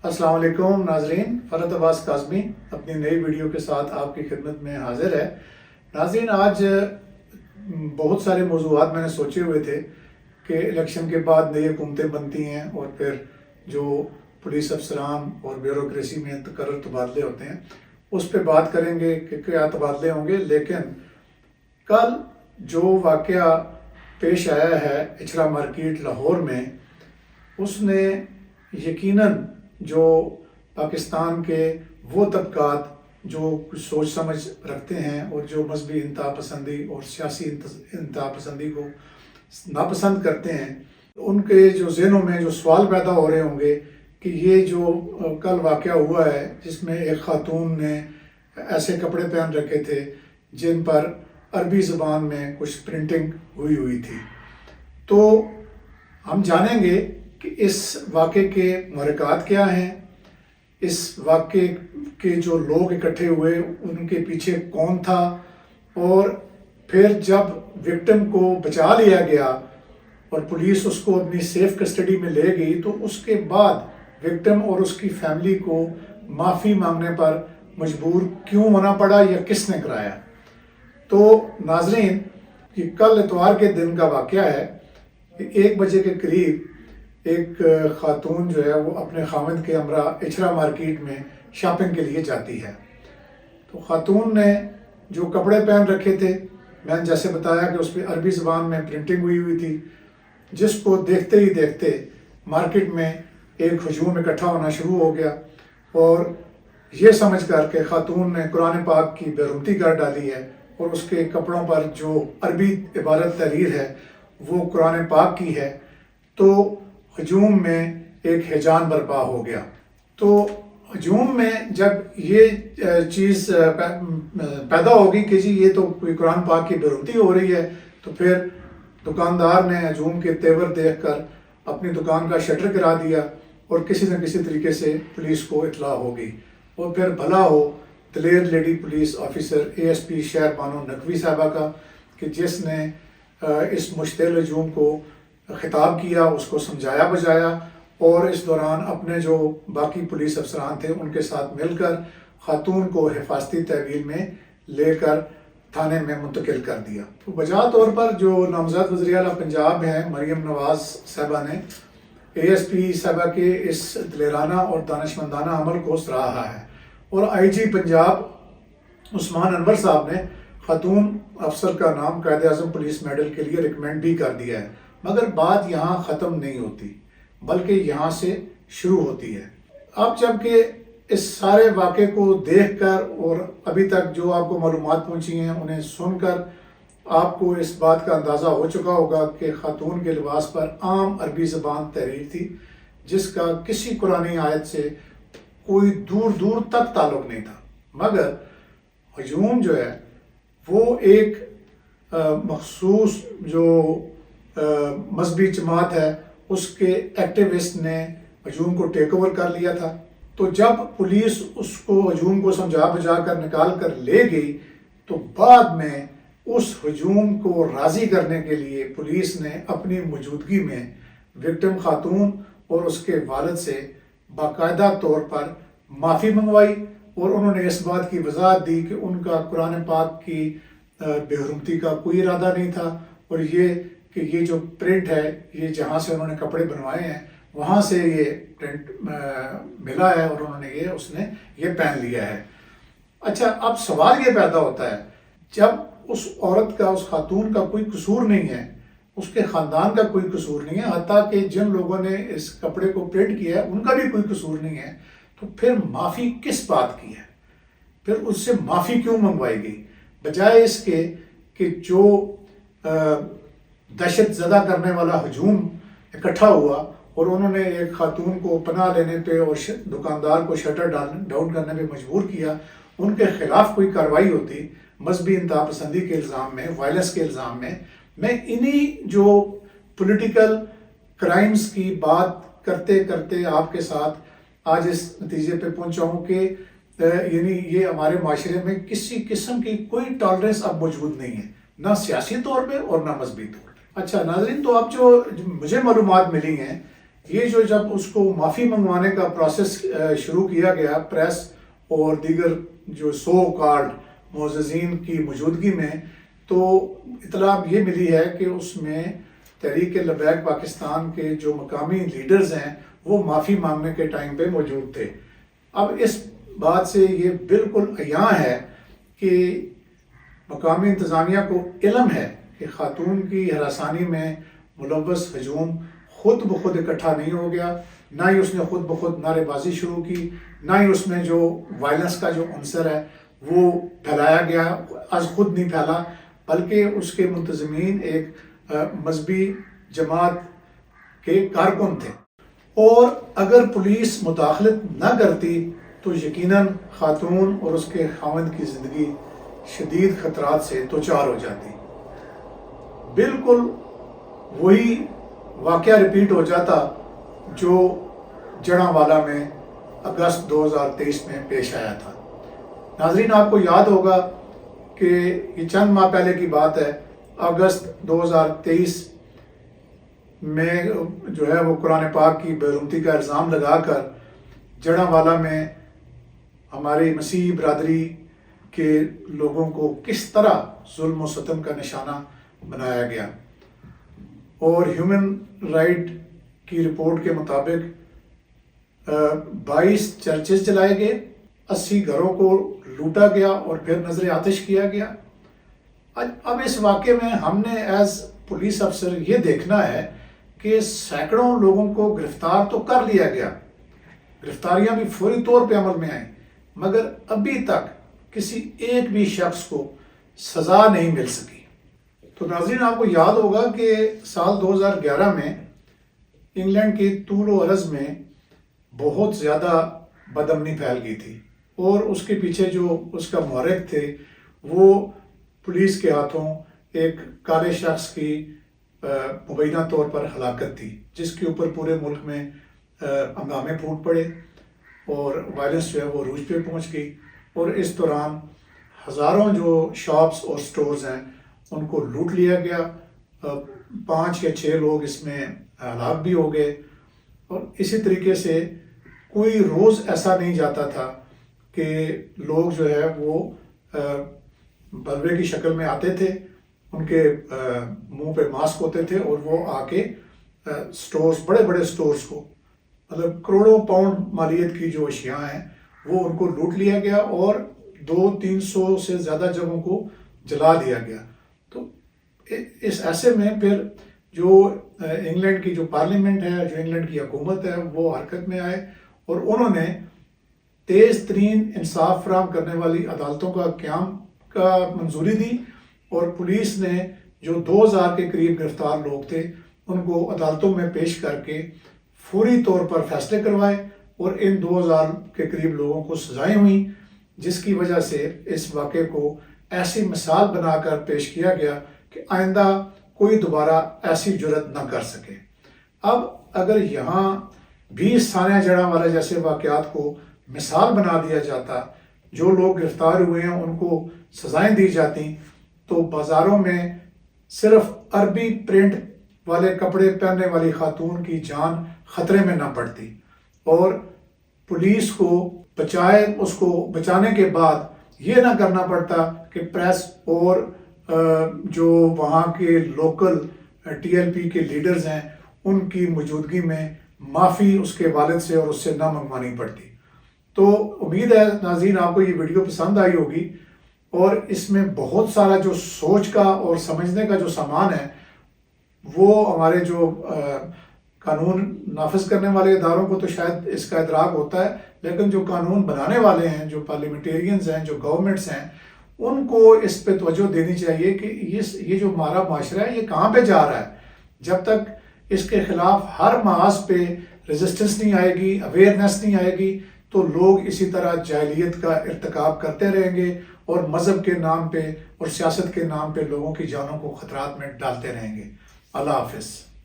السلام علیکم ناظرین، فرحت عباس کاظمی اپنی نئی ویڈیو کے ساتھ آپ کی خدمت میں حاضر ہے۔ ناظرین، آج بہت سارے موضوعات میں نے سوچے ہوئے تھے کہ الیکشن کے بعد نئی حکومتیں بنتی ہیں اور پھر جو پولیس افسران اور بیوروکریسی میں تقرر تبادلے ہوتے ہیں اس پہ بات کریں گے کہ کیا تبادلے ہوں گے۔ لیکن کل جو واقعہ پیش آیا ہے اچھرا مارکیٹ لاہور میں، اس نے یقیناً جو پاکستان کے وہ طبقات جو کچھ سوچ سمجھ رکھتے ہیں اور جو مذہبی انتہا پسندی اور سیاسی انتہا پسندی کو ناپسند کرتے ہیں، ان کے جو ذہنوں میں جو سوال پیدا ہو رہے ہوں گے کہ یہ جو کل واقعہ ہوا ہے جس میں ایک خاتون نے ایسے کپڑے پہن رکھے تھے جن پر عربی زبان میں کچھ پرنٹنگ ہوئی تھی، تو ہم جانیں گے کہ اس واقعے کے محرکات کیا ہیں، اس واقعے کے جو لوگ اکٹھے ہوئے ان کے پیچھے کون تھا، اور پھر جب وکٹم کو بچا لیا گیا اور پولیس اس کو اپنی سیف کسٹڈی میں لے گئی تو اس کے بعد وکٹم اور اس کی فیملی کو معافی مانگنے پر مجبور کیوں ہونا پڑا یا کس نے کرایا۔ تو ناظرین، یہ کل اتوار کے دن کا واقعہ ہے۔ 1 بجے کے قریب ایک خاتون جو ہے وہ اپنے خاوند کے ہمراہ اچھرا مارکیٹ میں شاپنگ کے لیے جاتی ہے۔ تو خاتون نے جو کپڑے پہن رکھے تھے، میں نے جیسے بتایا کہ اس پہ عربی زبان میں پرنٹنگ ہوئی تھی، جس کو دیکھتے ہی دیکھتے مارکیٹ میں ایک ہجوم اکٹھا ہونا شروع ہو گیا، اور یہ سمجھ کر کہ خاتون نے قرآن پاک کی بےحرمتی کر ڈالی ہے اور اس کے کپڑوں پر جو عربی عبارت تحریر ہے وہ قرآن پاک کی ہے، تو ہجوم میں ایک ہیجان برپا ہو گیا۔ تو ہجوم میں جب یہ چیز پیدا ہوگی کہ جی یہ تو کوئی قرآن پاک کی بےحرمتی ہو رہی ہے، تو پھر دکاندار نے ہجوم کے تیور دیکھ کر اپنی دکان کا شٹر گرا دیا اور کسی نہ کسی طریقے سے پولیس کو اطلاع ہو گئی، اور پھر بھلا ہو دلیر لیڈی پولیس آفیسر ASP شہر بانو نقوی صاحبہ کا کہ جس نے اس مشتعل ہجوم کو خطاب کیا، اس کو سمجھایا بجایا، اور اس دوران اپنے جو باقی پولیس افسران تھے ان کے ساتھ مل کر خاتون کو حفاظتی تحویل میں لے کر تھانے میں منتقل کر دیا۔ تو بجا طور پر جو نامزد وزیر اعلیٰ پنجاب ہیں مریم نواز صاحبہ نے ASP صاحبہ کے اس دلیرانہ اور دانشمندانہ عمل کو سراہا ہے، اور IG پنجاب عثمان انور صاحب نے خاتون افسر کا نام قائد اعظم پولیس میڈل کے لیے ریکمینڈ بھی کر دیا ہے۔ مگر بات یہاں ختم نہیں ہوتی بلکہ یہاں سے شروع ہوتی ہے۔ اب جب کہ اس سارے واقعے کو دیکھ کر اور ابھی تک جو آپ کو معلومات پہنچی ہیں انہیں سن کر آپ کو اس بات کا اندازہ ہو چکا ہوگا کہ خاتون کے لباس پر عام عربی زبان تحریر تھی جس کا کسی قرآنی آیت سے کوئی دور دور تک تعلق نہیں تھا، مگر ہجوم جو ہے وہ ایک مخصوص جو مذہبی جماعت ہے اس کے ایکٹیوسٹ نے ہجوم کو ٹیک اوور کر لیا تھا۔ تو جب پولیس اس کو ہجوم کو سمجھا بجا کر نکال کر لے گئی تو بعد میں اس ہجوم کو راضی کرنے کے لیے پولیس نے اپنی موجودگی میں وکٹم خاتون اور اس کے والد سے باقاعدہ طور پر معافی منگوائی، اور انہوں نے اس بات کی وضاحت دی کہ ان کا قرآن پاک کی بےحرمتی کا کوئی ارادہ نہیں تھا، اور یہ کہ یہ جو پرنٹ ہے یہ جہاں سے انہوں نے کپڑے بنوائے ہیں وہاں سے یہ پرنٹ ملا ہے اور انہوں نے اس نے یہ پہن لیا ہے۔ اچھا، اب سوال یہ پیدا ہوتا ہے جب اس عورت کا، اس خاتون کا کوئی قصور نہیں ہے، اس کے خاندان کا کوئی قصور نہیں ہے، حتیٰ کہ جن لوگوں نے اس کپڑے کو پرنٹ کیا ہے ان کا بھی کوئی قصور نہیں ہے، تو پھر معافی کس بات کی ہے؟ پھر اس سے معافی کیوں منگوائی گئی؟ بجائے اس کے کہ جو دہشت زدہ کرنے والا ہجوم اکٹھا ہوا اور انہوں نے ایک خاتون کو پناہ لینے پہ اور دکاندار کو شٹر ڈاؤن کرنے پہ مجبور کیا، ان کے خلاف کوئی کارروائی ہوتی مذہبی انتہا پسندی کے الزام میں، وائلنس کے الزام میں انہی جو پولیٹیکل کرائمز کی بات کرتے کرتے آپ کے ساتھ آج اس نتیجے پہ پہنچا ہوں کہ یعنی یہ ہمارے معاشرے میں کسی قسم کی کوئی ٹالرنس اب موجود نہیں ہے، نہ سیاسی طور پہ اور نہ مذہبی طور پہ۔ اچھا ناظرین، تو اب جو مجھے معلومات ملی ہیں یہ جو جب اس کو معافی منگوانے کا پروسیس شروع کیا گیا پریس اور دیگر جو سو کارڈ معززین کی موجودگی میں، تو اطلاع یہ ملی ہے کہ اس میں تحریک لبیک پاکستان کے جو مقامی لیڈرز ہیں وہ معافی مانگنے کے ٹائم پہ موجود تھے۔ اب اس بات سے یہ بالکل عیاں ہے کہ مقامی انتظامیہ کو علم ہے کہ خاتون کی ہراسانی میں ملوث ہجوم خود بخود اکٹھا نہیں ہو گیا، نہ ہی اس نے خود بخود نعرے بازی شروع کی، نہ ہی اس میں جو وائلنس کا جو عنصر ہے وہ پھیلایا گیا، از خود نہیں پھیلا، بلکہ اس کے منتظمین ایک مذہبی جماعت کے کارکن تھے، اور اگر پولیس مداخلت نہ کرتی تو یقیناً خاتون اور اس کے خاوند کی زندگی شدید خطرات سے دوچار ہو جاتی۔ بالکل وہی واقعہ ریپیٹ ہو جاتا جو جڑاں میں اگست 2023 میں پیش آیا تھا۔ ناظرین، آپ کو یاد ہوگا کہ یہ چند ماہ پہلے کی بات ہے، اگست 2023 میں جو ہے وہ قرآن پاک کی بےغیرتی کا الزام لگا کر جڑاں میں ہماری مسیحی برادری کے لوگوں کو کس طرح ظلم و ستم کا نشانہ بنایا گیا، اور ہیومن رائٹ کی رپورٹ کے مطابق 22 چرچز جلائے گئے، 80 گھروں کو لوٹا گیا اور پھر نظر آتش کیا گیا۔ اب اس واقعے میں ہم نے ایز پولیس افسر یہ دیکھنا ہے کہ سینکڑوں لوگوں کو گرفتار تو کر لیا گیا، گرفتاریاں بھی فوری طور پہ عمل میں آئیں، مگر ابھی تک کسی ایک بھی شخص کو سزا نہیں مل سکی۔ تو ناظرین، آپ کو یاد ہوگا کہ سال 2011 میں انگلینڈ کے طول و عرض میں بہت زیادہ بدامنی پھیل گئی تھی، اور اس کے پیچھے جو اس کا محرک تھے وہ پولیس کے ہاتھوں ایک کالے شخص کی مبینہ طور پر ہلاکت تھی، جس کے اوپر پورے ملک میں ہنگامے پھوٹ پڑے اور وائلنس جو ہے وہ عروج پہ پہنچ گئی، اور اس دوران ہزاروں جو شاپس اور سٹورز ہیں ان کو لوٹ لیا گیا، 5 یا 6 لوگ اس میں ہلاک بھی ہو گئے، اور اسی طریقے سے کوئی روز ایسا نہیں جاتا تھا کہ لوگ جو ہے وہ بلوے کی شکل میں آتے تھے، ان کے منہ پہ ماسک ہوتے تھے، اور وہ آ کے سٹورز، بڑے بڑے سٹورز کو، مطلب کروڑوں پاؤنڈ مالیت کی جو اشیاء ہیں وہ ان کو لوٹ لیا گیا، اور 200-300 سے زیادہ جگہوں کو جلا دیا گیا۔ تو اس ایسے میں پھر جو انگلینڈ کی جو پارلیمنٹ ہے، جو انگلینڈ کی حکومت ہے، وہ حرکت میں آئے، اور انہوں نے تیز ترین انصاف فراہم کرنے والی عدالتوں کا قیام کا منظوری دی، اور پولیس نے جو 2000 کے قریب گرفتار لوگ تھے ان کو عدالتوں میں پیش کر کے فوری طور پر فیصلے کروائے، اور ان 2000 کے قریب لوگوں کو سزائیں ہوئیں، جس کی وجہ سے اس واقعے کو ایسی مثال بنا کر پیش کیا گیا کہ آئندہ کوئی دوبارہ ایسی جرت نہ کر سکے۔ اب اگر یہاں بھی ثانیہ جڑاں والا جیسے واقعات کو مثال بنا دیا جاتا، جو لوگ گرفتار ہوئے ہیں ان کو سزائیں دی جاتی، تو بازاروں میں صرف عربی پرنٹ والے کپڑے پہننے والی خاتون کی جان خطرے میں نہ پڑتی، اور پولیس کو بچائے، اس کو بچانے کے بعد یہ نہ کرنا پڑتا کہ پریس اور جو وہاں کے لوکل ٹی ایل پی کے لیڈرز ہیں ان کی موجودگی میں معافی اس کے والد سے اور اس سے نہ منگوانی پڑتی۔ تو امید ہے ناظرین آپ کو یہ ویڈیو پسند آئی ہوگی، اور اس میں بہت سارا جو سوچ کا اور سمجھنے کا جو سامان ہے وہ ہمارے جو قانون نافذ کرنے والے اداروں کو تو شاید اس کا ادراک ہوتا ہے، لیکن جو قانون بنانے والے ہیں، جو پارلیمنٹیرینز ہیں، جو گورنمنٹس ہیں، ان کو اس پہ توجہ دینی چاہیے کہ یہ جو ہمارا معاشرہ ہے یہ کہاں پہ جا رہا ہے۔ جب تک اس کے خلاف ہر محاذ پہ ریزسٹنس نہیں آئے گی، اویئرنیس نہیں آئے گی، تو لوگ اسی طرح جاہلیت کا ارتکاب کرتے رہیں گے، اور مذہب کے نام پہ اور سیاست کے نام پہ لوگوں کی جانوں کو خطرات میں ڈالتے رہیں گے۔ اللہ حافظ۔